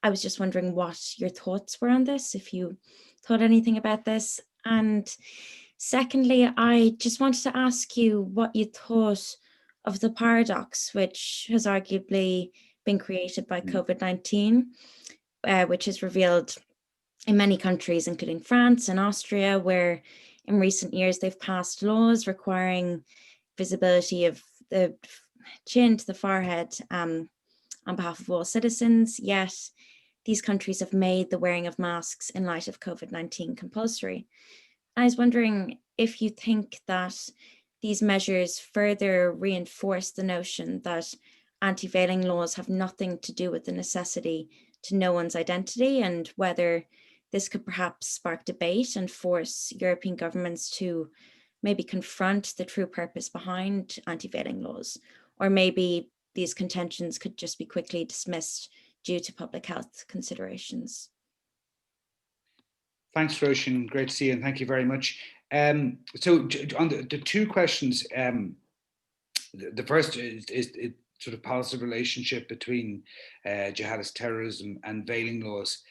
I was just wondering what your thoughts were on this, if you thought anything about this. And secondly, I just wanted to ask you what you thought of the paradox, which has arguably been created by COVID-19, which is revealed in many countries, including France and Austria, where in recent years they've passed laws requiring visibility of the chin to the forehead on behalf of all citizens, yet these countries have made the wearing of masks in light of COVID-19 compulsory. I was wondering if you think that these measures further reinforce the notion that anti-veiling laws have nothing to do with the necessity to know one's identity, and whether this could perhaps spark debate and force European governments to maybe confront the true purpose behind anti-veiling laws, or maybe these contentions could just be quickly dismissed due to public health considerations. Thanks, Roisin. Great to see you, and thank you very much. So on the two questions, the first is sort of positive relationship between jihadist terrorism and veiling laws.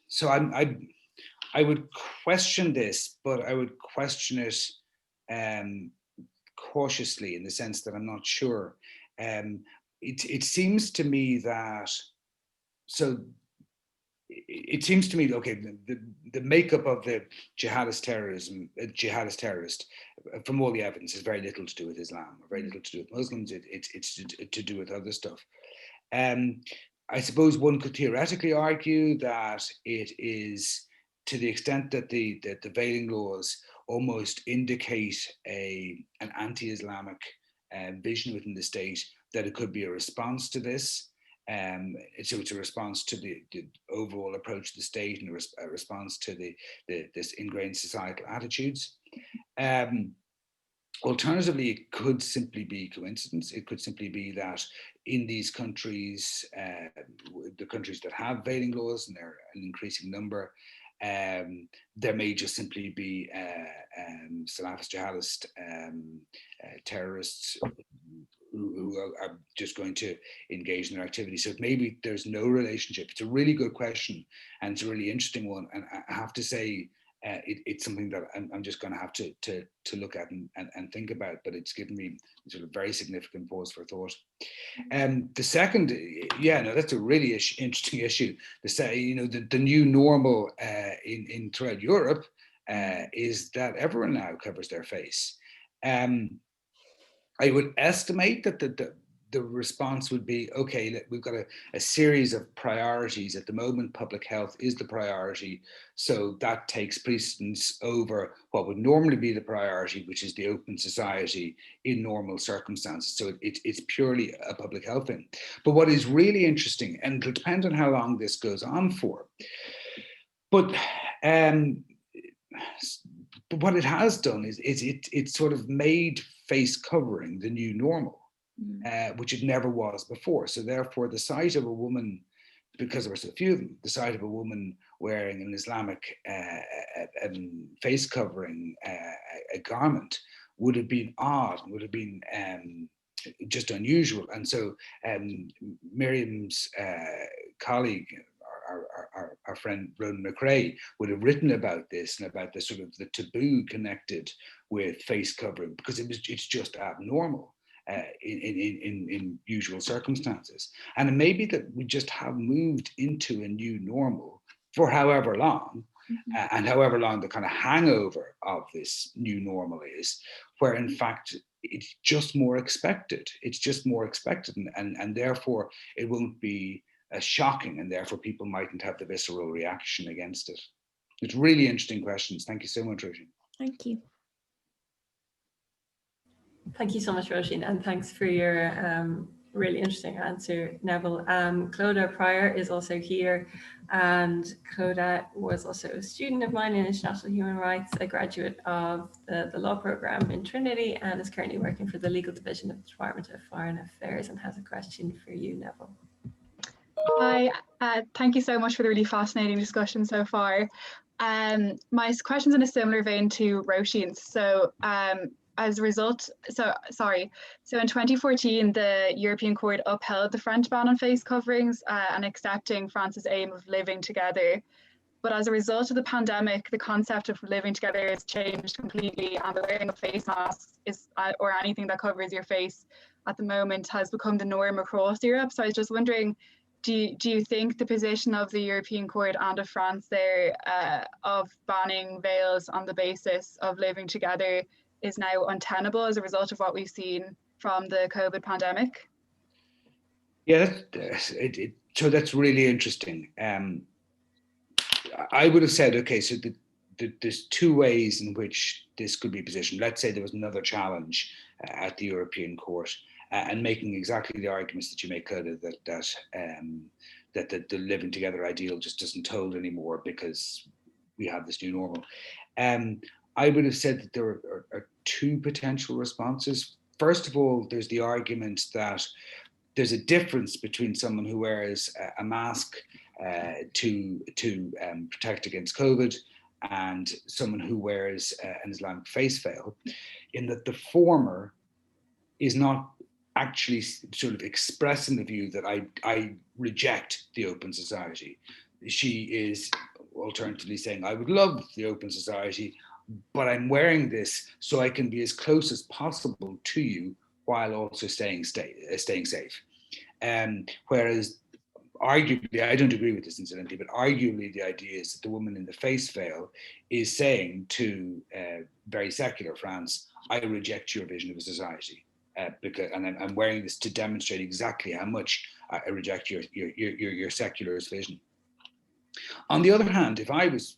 So I would question this, but I would question it cautiously, in the sense that I'm not sure. It seems to me that, so it seems to me, okay, the makeup of the jihadist terrorist, from all the evidence, has very little to do with Islam, or very little to do with Muslims. It's to do with other stuff. I suppose one could theoretically argue that it is, to the extent that the veiling laws almost indicate an anti-Islamic vision within the state, that it could be a response to this. So it's a response to the overall approach to the state, and a response to this ingrained societal attitudes. Alternatively, it could simply be coincidence. It could simply be that in these countries, the countries that have veiling laws, and they're an increasing number, there may just simply be Salafist jihadist terrorists who are just going to engage in their activity. So maybe there's no relationship. It's a really good question, and it's a really interesting one. And I have to say, it's something that I'm just going to have to look at and think about. But it's given me sort of very significant pause for thought. The second, that's a really interesting issue. The new normal in throughout Europe is that everyone now covers their face. I would estimate that the response would be, okay, we've got a series of priorities. At the moment, public health is the priority. So that takes precedence over what would normally be the priority, which is the open society in normal circumstances. So it's purely a public health thing. But what is really interesting, and it'll depend on how long this goes on for, but what it has done is it sort of made face covering the new normal, which it never was before. So therefore, the sight of a woman, because there were so few of them, the sight of a woman wearing an Islamic face covering a garment would have been odd, would have been just unusual. And so Myriam's colleague, our friend Ronan McRae, would have written about this and about the sort of the taboo connected with face covering, because it's just abnormal in usual circumstances. And it may be that we just have moved into a new normal for however long, and however long the kind of hangover of this new normal is, where in fact it's just more expected. It's just more expected, and therefore it won't be as shocking, and therefore people mightn't have the visceral reaction against it. It's really interesting questions. Thank you so much, Roisin. Thank you. Thank you so much, Roisin, and thanks for your really interesting answer, Neville. Clodagh Pryor is also here, and Clodagh was also a student of mine in international human rights, a graduate of the law program in Trinity, and is currently working for the legal division of the Department of Foreign Affairs, and has a question for you, Neville. Hi, thank you so much for the really fascinating discussion so far. My question's in a similar vein to Roisin's. So as a result, so in 2014, the European Court upheld the French ban on face coverings and accepting France's aim of living together. But as a result of the pandemic, the concept of living together has changed completely, and the wearing of face masks or anything that covers your face at the moment has become the norm across Europe. So I was just wondering, do you think the position of the European Court and of France there of banning veils on the basis of living together is now untenable as a result of what we've seen from the COVID pandemic? Yeah, so that's really interesting. I would have said, okay, so there's two ways in which this could be positioned. Let's say there was another challenge at the European Court, and making exactly the arguments that you make, Clodagh, that the living together ideal just doesn't hold anymore because we have this new normal. I would have said that there are two potential responses. First of all, there's the argument that there's a difference between someone who wears a mask to protect against COVID and someone who wears an Islamic face veil, in that the former is not actually sort of expressing the view that I reject the open society. She is alternatively saying, I would love the open society, but I'm wearing this so I can be as close as possible to you while also staying safe. Whereas arguably, I don't agree with this incidentally, but arguably the idea is that the woman in the face veil is saying to very secular France, I reject your vision of a society. Because, and I'm wearing this to demonstrate exactly how much I reject your secularist vision. On the other hand, if I was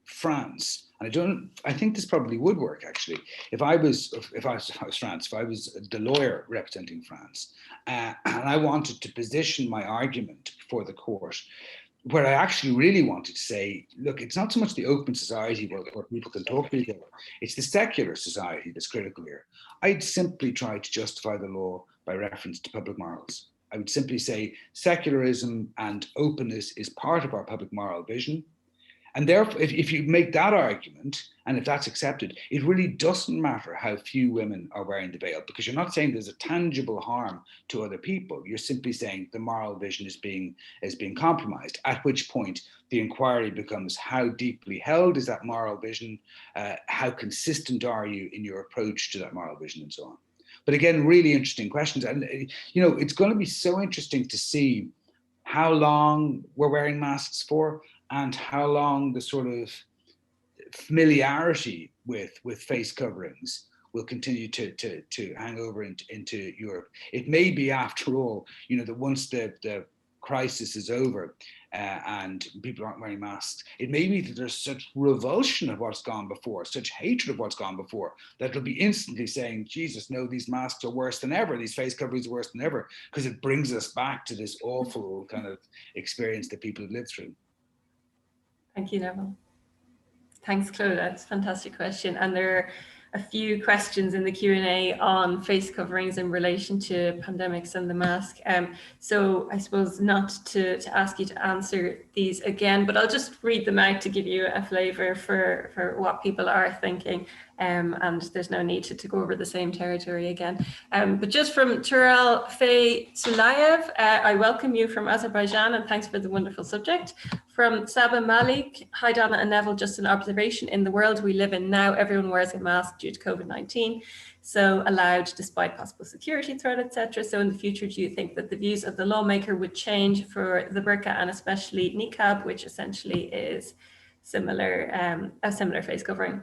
France, and I think this probably would work actually. If I was France, if I was the lawyer representing France, and I wanted to position my argument before the court, where I actually really wanted to say, look, it's not so much the open society where people can talk to each other, it's the secular society that's critical here. I'd simply try to justify the law by reference to public morals. I would simply say secularism and openness is part of our public moral vision. And therefore, if you make that argument, and if that's accepted, it really doesn't matter how few women are wearing the veil, because you're not saying there's a tangible harm to other people. You're simply saying the moral vision is being compromised, at which point the inquiry becomes how deeply held is that moral vision, how consistent are you in your approach to that moral vision, and so on. But again, really interesting questions. And, it's going to be so interesting to see how long we're wearing masks for, and how long the sort of familiarity with face coverings will continue to hang over into Europe. It may be, after all, that once the crisis is over and people aren't wearing masks, it may be that there's such revulsion of what's gone before, such hatred of what's gone before, that it'll be instantly saying, Jesus, no, these masks are worse than ever, these face coverings are worse than ever, because it brings us back to this awful kind of experience that people have lived through. Thank you, Neville. Thanks, Claude. That's a fantastic question. And there are a few questions in the Q&A on face coverings in relation to pandemics and the mask. So I suppose not to ask you to answer these again, but I'll just read them out to give you a flavour for what people are thinking. And there's no need to go over the same territory again. But just from Tural Faye Sulayev, I welcome you from Azerbaijan and thanks for the wonderful subject. From Saba Malik, hi Donna and Neville, just an observation. In the world we live in now, everyone wears a mask due to COVID-19, so allowed despite possible security threat, etc. So in the future, do you think that the views of the lawmaker would change for the burqa and especially niqab, which essentially is similar, a similar face covering?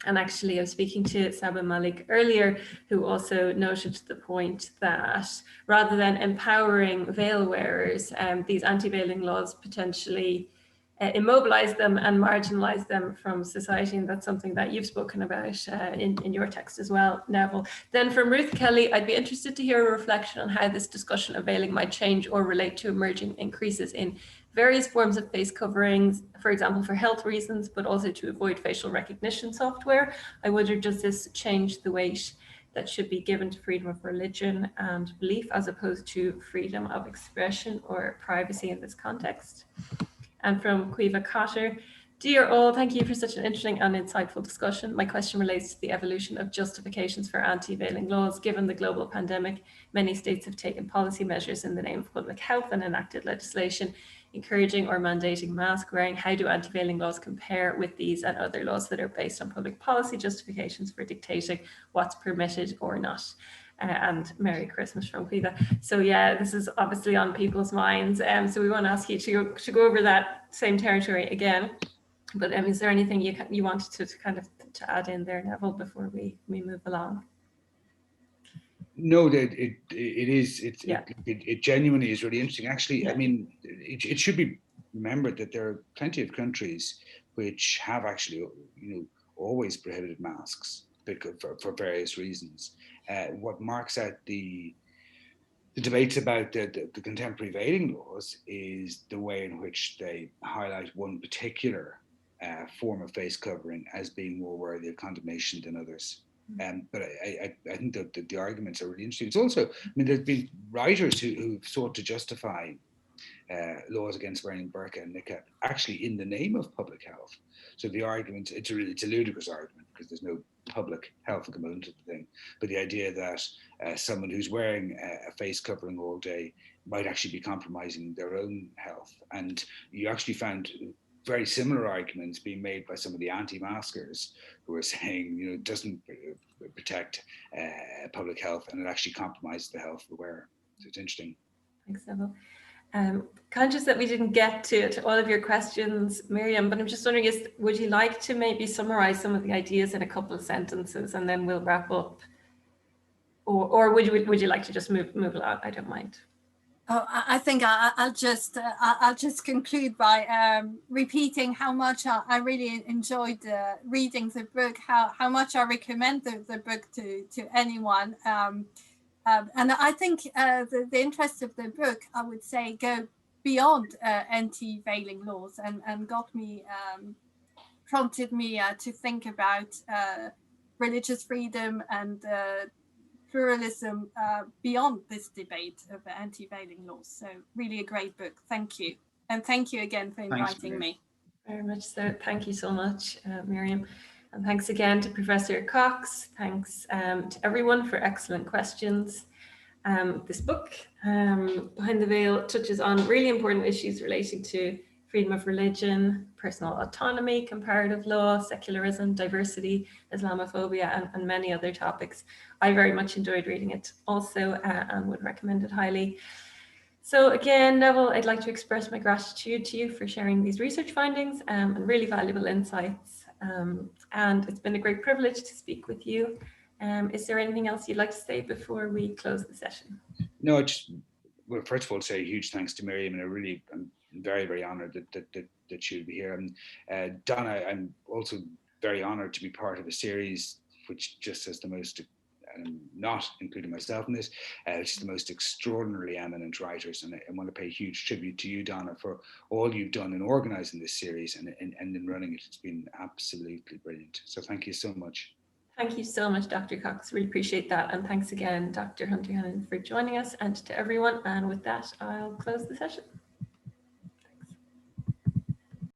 And actually, I was speaking to Saba Malik earlier, who also noted the point that rather than empowering veil wearers, these anti-veiling laws potentially immobilize them and marginalize them from society. And that's something that you've spoken about in your text as well, Neville. Then from Ruth Kelly, I'd be interested to hear a reflection on how this discussion of veiling might change or relate to emerging increases in various forms of face coverings, for example, for health reasons, but also to avoid facial recognition software. I wonder, does this change the weight that should be given to freedom of religion and belief as opposed to freedom of expression or privacy in this context? And from Quiva Cotter, dear all, thank you for such an interesting and insightful discussion. My question relates to the evolution of justifications for anti-veiling laws. Given the global pandemic, many states have taken policy measures in the name of public health and enacted legislation encouraging or mandating mask wearing. How do anti-veiling laws compare with these and other laws that are based on public policy justifications for dictating what's permitted or not? And Merry Christmas from Quiva. So yeah, this is obviously on people's minds. So we want to ask you to go over that same territory again. But is there anything you wanted to kind of to add in there, Neville, before we move along? No, it genuinely is really interesting. Actually, yeah. I mean, it should be remembered that there are plenty of countries which have actually, always prohibited masks for various reasons. What marks out the debates about the contemporary veiling laws is the way in which they highlight one particular form of face covering as being more worthy of condemnation than others. But I think that the arguments are really interesting. It's also, there's been writers who've sought to justify laws against wearing burqa and niqab actually in the name of public health. So the argument, it's a ludicrous argument because there's no public health component to the thing. But the idea that someone who's wearing a face covering all day might actually be compromising their own health. And you actually found very similar arguments being made by some of the anti-maskers who are saying, it doesn't protect public health and it actually compromises the health of the wearer. So it's interesting. Thanks, Neville. Conscious that we didn't get to all of your questions, Myriam, but I'm just wondering, would you like to maybe summarize some of the ideas in a couple of sentences and then we'll wrap up? Or would you like to just move along? I don't mind. Oh, I think I'll just conclude by repeating how much I really enjoyed reading the book, how much I recommend the book to anyone. And I think the interest of the book, I would say, go beyond anti-veiling laws and got me, prompted me to think about religious freedom and pluralism beyond this debate of anti-veiling laws. So really a great book. Thank you. And thank you again for inviting me. Very much so. Thank you so much, Myriam. And thanks again to Professor Cox. Thanks to everyone for excellent questions. This book, Behind the Veil, touches on really important issues relating to freedom of religion, personal autonomy, comparative law, secularism, diversity, Islamophobia, and many other topics. I very much enjoyed reading it also and would recommend it highly. So again, Neville, I'd like to express my gratitude to you for sharing these research findings and really valuable insights. And it's been a great privilege to speak with you. Is there anything else you'd like to say before we close the session? No, well, first of all, say a huge thanks to Myriam, and I'm very, very honoured that she'll be here. And Donna, I'm also very honoured to be part of a series which just has the most, not including myself in this, just the most extraordinarily eminent writers. And I want to pay a huge tribute to you, Donna, for all you've done in organising this series and in running it. It's been absolutely brilliant. So thank you so much. Thank you so much, Dr. Cox. Really appreciate that. And thanks again, Dr. Hunter-Henin, for joining us, and to everyone. And with that, I'll close the session.